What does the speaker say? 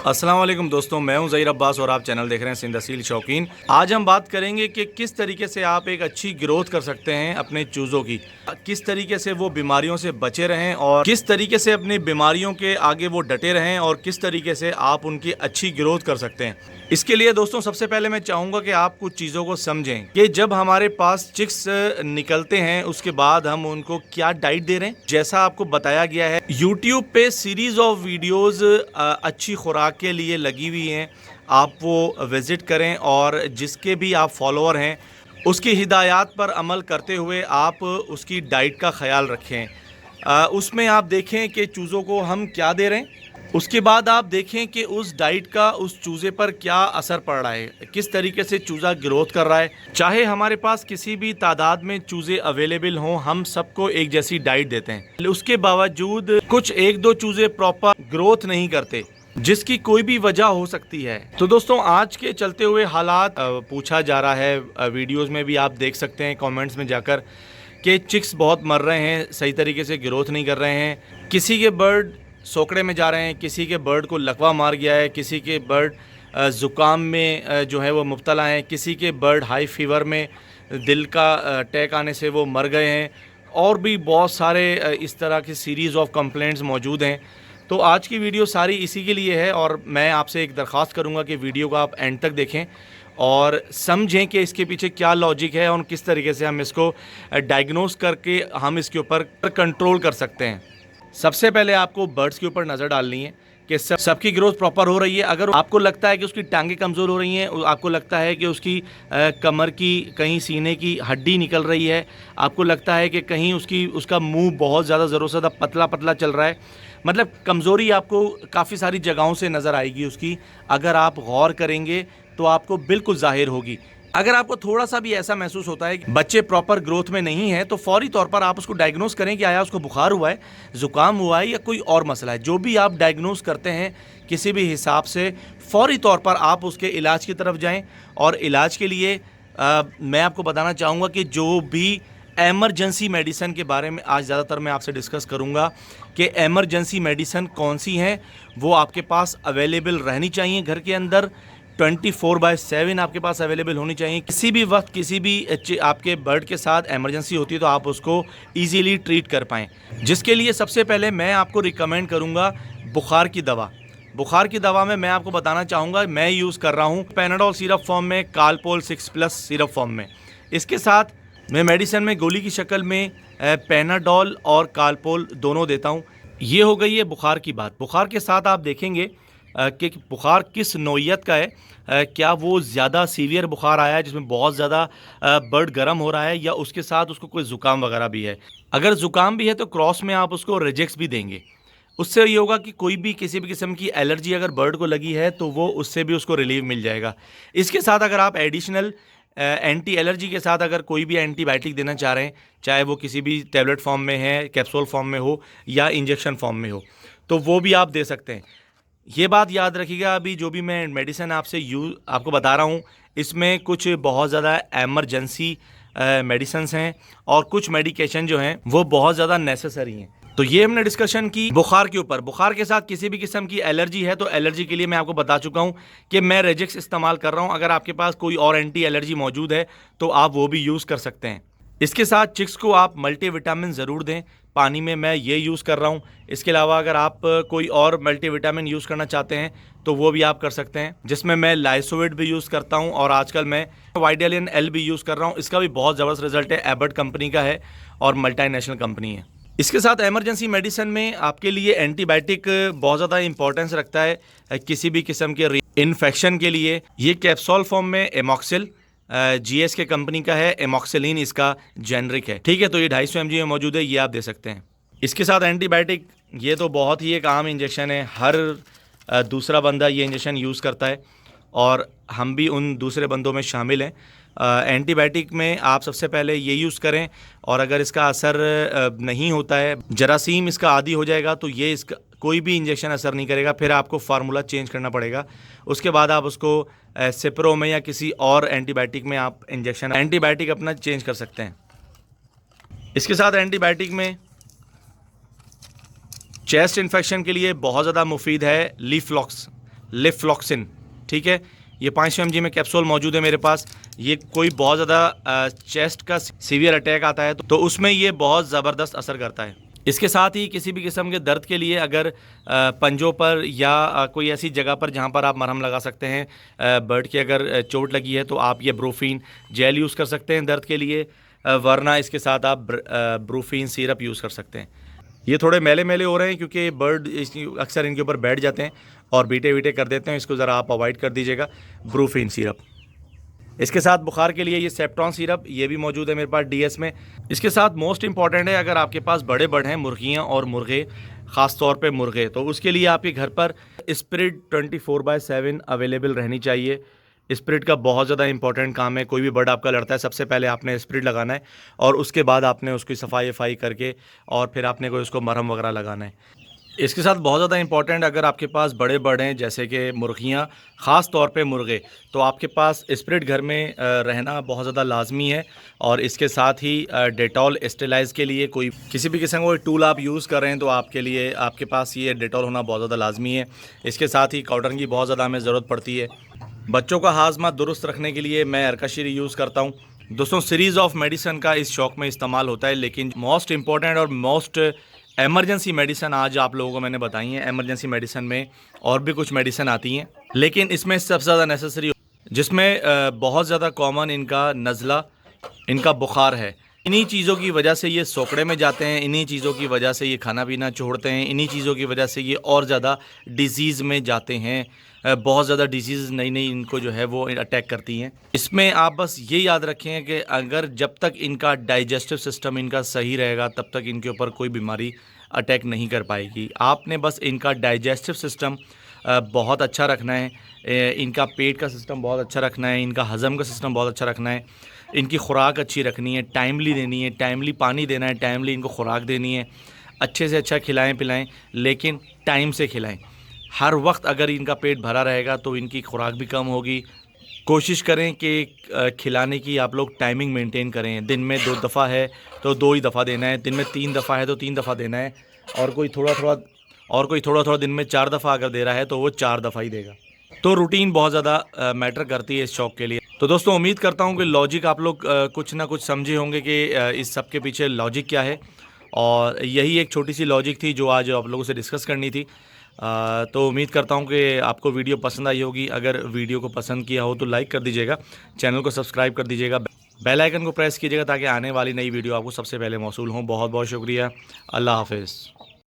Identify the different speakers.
Speaker 1: अस्सलाम वालेकुम दोस्तों, मैं हूं ज़हीर अब्बास और आप चैनल देख रहे हैं सिंध असील शौकीन। आज हम बात करेंगे कि किस तरीके से आप एक अच्छी ग्रोथ कर सकते हैं अपने चूज़ों की, किस तरीके से वो बीमारियों से बचे रहें और किस तरीके से अपनी बीमारियों के आगे वो डटे रहें और किस तरीके से आप उनकी अच्छी ग्रोथ कर सकते हैं। इसके लिए दोस्तों सबसे पहले मैं चाहूँगा कि आप कुछ चीज़ों को समझें कि जब हमारे पास चिक्स निकलते हैं उसके बाद हम उनको क्या डाइट दे रहे हैं। जैसा आपको बताया गया है यूट्यूब पे सीरीज़ ऑफ वीडियोज़ अच्छी खुराक के लिए लगी हुई हैं, आप वो विज़िट करें और जिसके भी आप फॉलोअर हैं उसकी हिदायत पर अमल करते हुए आप उसकी डाइट का ख्याल रखें। उसमें आप देखें कि चूज़ों को हम क्या दे रहे हैं, उसके बाद आप देखें कि उस डाइट का उस चूज़े पर क्या असर पड़ रहा है, किस तरीके से चूज़ा ग्रोथ कर रहा है। चाहे हमारे पास किसी भी तादाद में चूज़े अवेलेबल हों, हम सबको एक जैसी डाइट देते हैं, उसके बावजूद कुछ एक दो चूज़े प्रॉपर ग्रोथ नहीं करते, जिसकी कोई भी वजह हो सकती है। तो दोस्तों आज के चलते हुए हालात पूछा जा रहा है, वीडियोस में भी आप देख सकते हैं कमेंट्स में जाकर कि चिक्स बहुत मर रहे हैं, सही तरीके से ग्रोथ नहीं कर रहे हैं, किसी के बर्ड सोकड़े में जा रहे हैं, किसी के बर्ड को लकवा मार गया है, किसी के बर्ड ज़ुकाम में जो है वो मुब्तला हैं, किसी के बर्ड हाई फीवर में दिल का अटैक आने से वो मर गए हैं, और भी बहुत सारे इस तरह की सीरीज़ ऑफ कंप्लेंट्स मौजूद हैं। तो आज की वीडियो सारी इसी के लिए है और मैं आपसे एक दरख्वास्त करूंगा कि वीडियो को आप एंड तक देखें और समझें कि इसके पीछे क्या लॉजिक है और किस तरीके से हम इसको डायग्नोस करके हम इसके ऊपर कंट्रोल कर सकते हैं। सबसे पहले आपको बर्ड्स के ऊपर नज़र डालनी है कि सबकी ग्रोथ प्रॉपर हो रही है। अगर आपको लगता है कि उसकी टांगें कमज़ोर हो रही हैं, आपको लगता है कि उसकी कमर की कहीं सीने की हड्डी निकल रही है, आपको लगता है कि कहीं उसका मुंह बहुत ज़्यादा ज़रूर से ज़्यादा पतला पतला चल रहा है, मतलब कमज़ोरी आपको काफ़ी सारी जगहों से नज़र आएगी उसकी। अगर आप गौर करेंगे तो आपको बिल्कुल ज़ाहिर होगी। अगर आपको थोड़ा सा भी ऐसा महसूस होता है कि बच्चे प्रॉपर ग्रोथ में नहीं है, तो फौरी तौर पर आप उसको डायग्नोस करें कि आया उसको बुखार हुआ है, ज़ुकाम हुआ है या कोई और मसला है। जो भी आप डायग्नोस करते हैं किसी भी हिसाब से, फौरी तौर पर आप उसके इलाज की तरफ जाएं। और इलाज के लिए मैं आपको बताना चाहूँगा कि जो भी एमरजेंसी मेडिसिन के बारे में आज ज़्यादातर मैं आपसे डिस्कस करूँगा कि एमरजेंसी मेडिसिन कौन सी हैं, वो आपके पास अवेलेबल रहनी चाहिए। घर के अंदर 24/7 आपके पास अवेलेबल होनी चाहिए। किसी भी वक्त किसी भी आपके बर्ड के साथ एमरजेंसी होती है तो आप उसको ईजीली ट्रीट कर पाएँ। जिसके लिए सबसे पहले मैं आपको रिकमेंड करूँगा बुखार की दवा। बुखार की दवा में मैं आपको बताना चाहूँगा, मैं यूज़ कर रहा हूँ पैनाडोल सिरप फॉर्म में, कालपोल 6+ सिरप फॉर्म में। इसके साथ मैं मेडिसिन में गोली की शक्ल में पैनाडोल और कालपोल दोनों देता हूँ। ये हो गई है बुखार की बात। बुखार के साथ आप देखेंगे कि बुखार किस नौइयत का है, क्या वो ज़्यादा सीवियर बुखार आया है जिसमें बहुत ज़्यादा बर्ड गर्म हो रहा है, या उसके साथ उसको कोई ज़ुकाम वगैरह भी है। अगर ज़ुकाम भी है तो क्रॉस में आप उसको रेजेक्स भी देंगे। उससे ये होगा कि कोई भी किसी भी किस्म की एलर्जी अगर बर्ड को लगी है तो वो उससे भी उसको रिलीफ मिल जाएगा। इसके साथ अगर आप एडिशनल एंटी एलर्जी के साथ अगर कोई भी एंटीबायोटिक देना चाह रहे हैं, चाहे वो किसी भी टैबलेट फॉर्म में है, कैप्सूल फॉर्म में हो या इंजेक्शन फॉर्म में हो, तो वो भी आप दे सकते हैं। ये बात याद रखिएगा, अभी जो भी मैं मेडिसिन आपको बता रहा हूँ, इसमें कुछ बहुत ज़्यादा एमरजेंसी मेडिसिन्स हैं और कुछ मेडिकेशन जो हैं वो बहुत ज़्यादा नेसेसरी हैं। तो ये हमने डिस्कशन की बुखार के ऊपर। बुखार के साथ किसी भी किस्म की एलर्जी है तो एलर्जी के लिए मैं आपको बता चुका हूँ कि मैं रेजेक्स इस्तेमाल कर रहा हूँ। अगर आपके पास कोई और एंटी एलर्जी मौजूद है तो आप वो भी यूज़ कर सकते हैं। इसके साथ चिक्स को आप मल्टीविटामिन ज़रूर दें पानी में, मैं ये यूज़ कर रहा हूँ। इसके अलावा अगर आप कोई और मल्टीविटामिन यूज़ करना चाहते हैं तो वो भी आप कर सकते हैं, जिसमें मैं लाइसोविट भी यूज़ करता हूँ और आजकल मैं वाइडेलियन एल भी यूज़ कर रहा हूँ। इसका भी बहुत ज़बरदस्त रिजल्ट है, एबर्ट कंपनी का है और मल्टीनेशनल कंपनी है। इसके साथ एमरजेंसी मेडिसिन में आपके लिए एंटीबायोटिक बहुत ज़्यादा इंपॉर्टेंस रखता है किसी भी किस्म के इन्फेक्शन के लिए। ये कैप्सूल फॉर्म में एमॉक्सिल जीएस के कंपनी का है, एमॉक्सिलिन इसका जेनरिक है, ठीक है। तो ये 250 mg में मौजूद है, ये आप दे सकते हैं। इसके साथ एंटीबायोटिक, ये तो बहुत ही एक आम इंजेक्शन है, हर दूसरा बंदा ये इंजेक्शन यूज़ करता है और हम भी उन दूसरे बंदों में शामिल हैं। एंटीबायोटिक में आप सबसे पहले ये यूज़ करें और अगर इसका असर नहीं होता है, जरासीम इसका आदी हो जाएगा, तो ये इसका कोई भी इंजेक्शन असर नहीं करेगा, फिर आपको फार्मूला चेंज करना पड़ेगा। उसके बाद आप उसको सिप्रो में या किसी और एंटीबायोटिक में आप एंटीबायोटिक अपना चेंज कर सकते हैं। इसके साथ एंटीबायोटिक में चेस्ट इन्फेक्शन के लिए बहुत ज़्यादा मुफीद है लीफलॉक्स। लिफ्लॉक्सिन, ठीक है। ये 500 mg में कैप्सूल मौजूद है मेरे पास। ये कोई बहुत ज़्यादा चेस्ट का सीवियर अटैक आता है तो उसमें ये बहुत ज़बरदस्त असर करता है। इसके साथ ही किसी भी किस्म के दर्द के लिए अगर पंजों पर या कोई ऐसी जगह पर जहाँ पर आप मरहम लगा सकते हैं, बर्ड की अगर चोट लगी है तो आप ये ब्रूफीन जेल यूज़ कर सकते हैं दर्द के लिए, वरना इसके साथ आप ब्रूफीन सिरप यूज़ कर सकते हैं। ये थोड़े मैले मैले हो रहे हैं क्योंकि बर्ड अक्सर इनके ऊपर बैठ जाते हैं और बीटे वीटे कर देते हैं। इसको ज़रा आप अवॉइड कर दीजिएगा। ब्रूफीन सिरप। इसके साथ बुखार के लिए ये सेप्टॉन सिरप ये भी मौजूद है मेरे पास डीएस में। इसके साथ मोस्ट इंपॉर्टेंट है, अगर आपके पास बड़े बर्ड हैं, मुर्गियाँ और मुर्गे, ख़ास तौर पे मुर्गे, तो उसके लिए आपके घर पर स्पिरिट 24/7 अवेलेबल रहनी चाहिए। स्पिरिट का बहुत ज़्यादा इंपॉर्टेंट काम है। कोई भी बर्ड आपका लड़ता है, सबसे पहले आपने स्पिरिट लगाना है और उसके बाद आपने उसकी सफाई करके और फिर आपने कोई उसको मरहम वगैरह लगाना है। इसके साथ बहुत ज़्यादा इंपॉर्टेंट, अगर आपके पास बड़े बर्ड हैं जैसे कि मुर्गियाँ, ख़ास तौर पे मुर्गे, तो आपके पास स्पिरिट घर में रहना बहुत ज़्यादा लाजमी है। और इसके साथ ही डेटॉल स्टेलाइज़ के लिए कोई किसी भी किस्म का कोई टूल आप यूज़ कर रहे हैं तो आपके लिए आपके पास ये डेटॉल होना बहुत ज़्यादा लाजमी है। इसके साथ ही कॉटन की बहुत ज़्यादा हमें ज़रूरत पड़ती है। बच्चों का हाजमा दुरुस्त रखने के लिए मैं अर्काशीर यूज़ करता हूँ। दोस्तों, सीरीज़ ऑफ मेडिसिन का इस शौक में इस्तेमाल होता है, लेकिन मोस्ट इम्पॉर्टेंट और मोस्ट एमरजेंसी मेडिसिन आज आप लोगों को मैंने बताई हैं। एमरजेंसी मेडिसिन में और भी कुछ मेडिसिन आती हैं, लेकिन इसमें सबसे ज़्यादा नेसेसरी, जिसमें बहुत ज़्यादा कॉमन इनका नज़ला, इनका बुखार है। इन्हीं चीज़ों की वजह से ये सोकड़े में जाते हैं, इन्हीं चीज़ों की वजह से ये खाना पीना छोड़ते हैं, इन्हीं चीज़ों की वजह से ये और ज़्यादा डिज़ीज़ में जाते हैं। बहुत ज़्यादा डिजीज़ नई इनको जो है वो अटैक करती हैं। इसमें आप बस ये याद रखें कि अगर जब तक इनका डाइजेस्टिव सिस्टम इनका सही रहेगा तब तक इनके ऊपर कोई बीमारी अटैक नहीं कर पाएगी। आपने बस इनका डाइजेस्टिव सिस्टम बहुत अच्छा रखना है, इनका पेट का सिस्टम बहुत अच्छा रखना है, इनका हज़म का सिस्टम बहुत अच्छा रखना है, इनकी खुराक अच्छी रखनी है, टाइमली देनी है, टाइमली पानी देना है, टाइमली इनको खुराक देनी है, अच्छे से अच्छा खिलाएं पिलाएं, लेकिन टाइम से खिलाएं। हर वक्त अगर इनका पेट भरा रहेगा तो इनकी खुराक भी कम होगी। कोशिश करें कि खिलाने की आप लोग टाइमिंग मेंटेन करें। दिन में 2 दफ़ा है तो 2 ही दफ़ा देना है, दिन में 3 दफ़ा है तो 3 दफ़ा देना है, और कोई थोड़ा थोड़ा दिन में 4 दफ़ा अगर दे रहा है तो वो 4 दफ़ा ही देगा। तो रूटीन बहुत ज़्यादा मैटर करती है इस शौक़ के लिए। तो दोस्तों, उम्मीद करता हूँ कि लॉजिक आप लोग कुछ ना कुछ समझे होंगे कि इस सब के पीछे लॉजिक क्या है, और यही एक छोटी सी लॉजिक थी जो आज आप लोगों से डिस्कस करनी थी। तो उम्मीद करता हूँ कि आपको वीडियो पसंद आई होगी। अगर वीडियो को पसंद किया हो तो लाइक कर दीजिएगा, चैनल को सब्सक्राइब कर दीजिएगा, बेल आइकन को प्रेस कीजिएगा ताकि आने वाली नई वीडियो आपको सबसे पहले मौसूल हों। बहुत बहुत शुक्रिया। अल्लाह हाफ़िज़।